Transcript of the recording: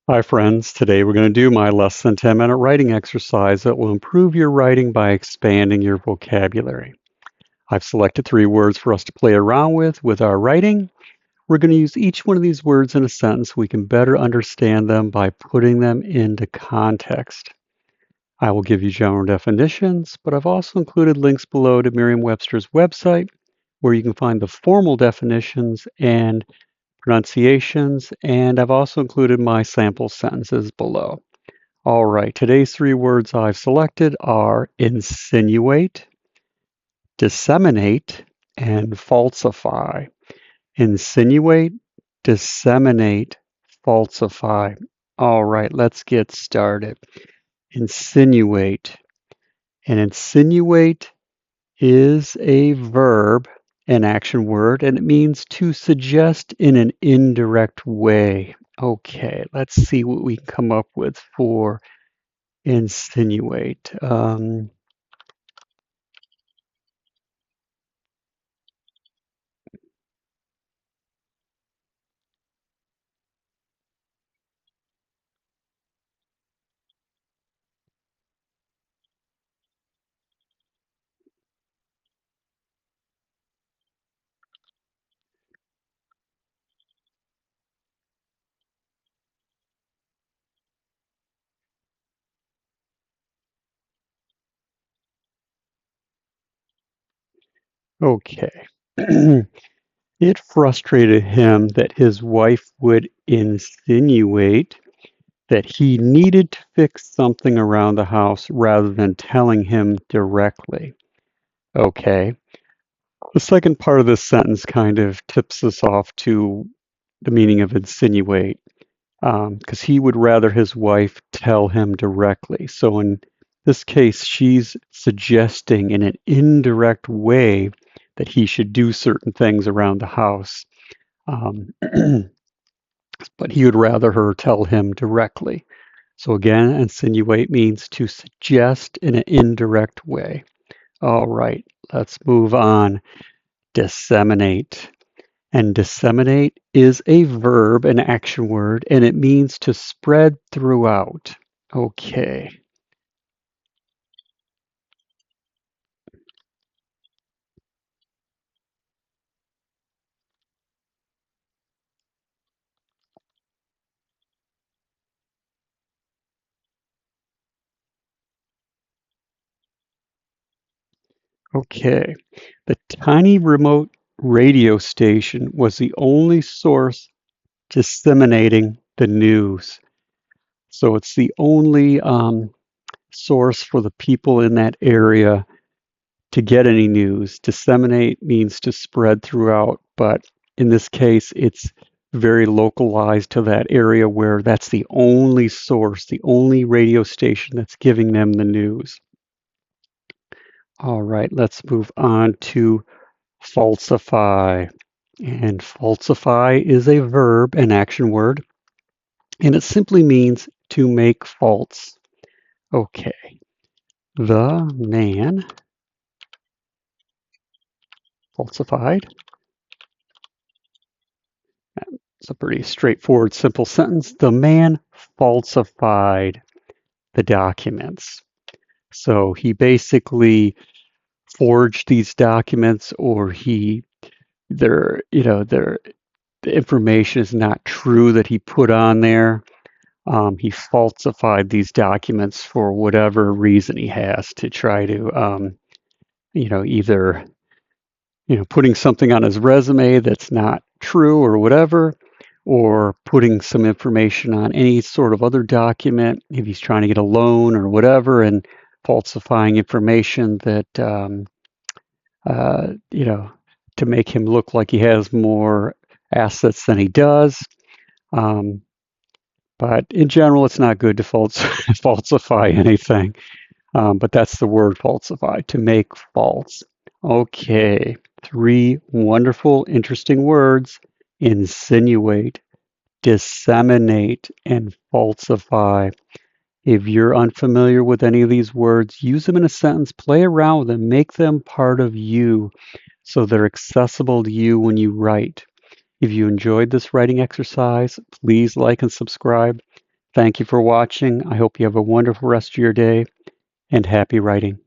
Hi friends, today we're going to do my less than 10-minute writing exercise that will improve your writing by expanding your vocabulary. I've selected 3 words for us to play around with our writing. We're going to use each one of these words in a sentence so we can better understand them by putting them into context. I will give you general definitions, but I've also included links below to Merriam-Webster's website where you can find the formal definitions and pronunciations, and I've also included my sample sentences below. All right, today's 3 words I've selected are insinuate, disseminate, and falsify. Insinuate, disseminate, falsify. All right, let's get started. Insinuate. And insinuate is a verb, an action word, and it means to suggest in an indirect way. Okay, let's see what we can come up with for insinuate. Okay. It frustrated him that his wife would insinuate that he needed to fix something around the house rather than telling him directly. Okay. The second part of this sentence kind of tips us off to the meaning of insinuate, because he would rather his wife tell him directly. So in this case, she's suggesting in an indirect way that he should do certain things around the house. Um, but he would rather her tell him directly. So again, insinuate means to suggest in an indirect way. All right, let's move on. Disseminate. And disseminate is a verb, an action word, and it means to spread throughout. Okay. Okay. The tiny remote radio station was the only source disseminating the news. So it's the only source for the people in that area to get any news. Disseminate means to spread throughout, but in this case, it's very localized to that area where that's the only source, the only radio station that's giving them the news. All right, let's move on to falsify. And falsify is a verb, an action word, and it simply means to make false. Okay, the man falsified. It's a pretty straightforward, simple sentence. The man falsified the documents. So he basically forged these documents, or the information is not true that he put on there. He falsified these documents for whatever reason he has to try to, either putting something on his resume that's not true or whatever, or putting some information on any sort of other document if he's trying to get a loan or whatever, and falsifying information that, uh, you know, to make him look like he has more assets than he does. Um, but in general, it's not good to falsify anything. But that's the word falsify, to make false. Okay, 3 wonderful, interesting words: insinuate, disseminate, and falsify. If you're unfamiliar with any of these words, use them in a sentence, play around with them, make them part of you so they're accessible to you when you write. If you enjoyed this writing exercise, please like and subscribe. Thank you for watching. I hope you have a wonderful rest of your day and happy writing.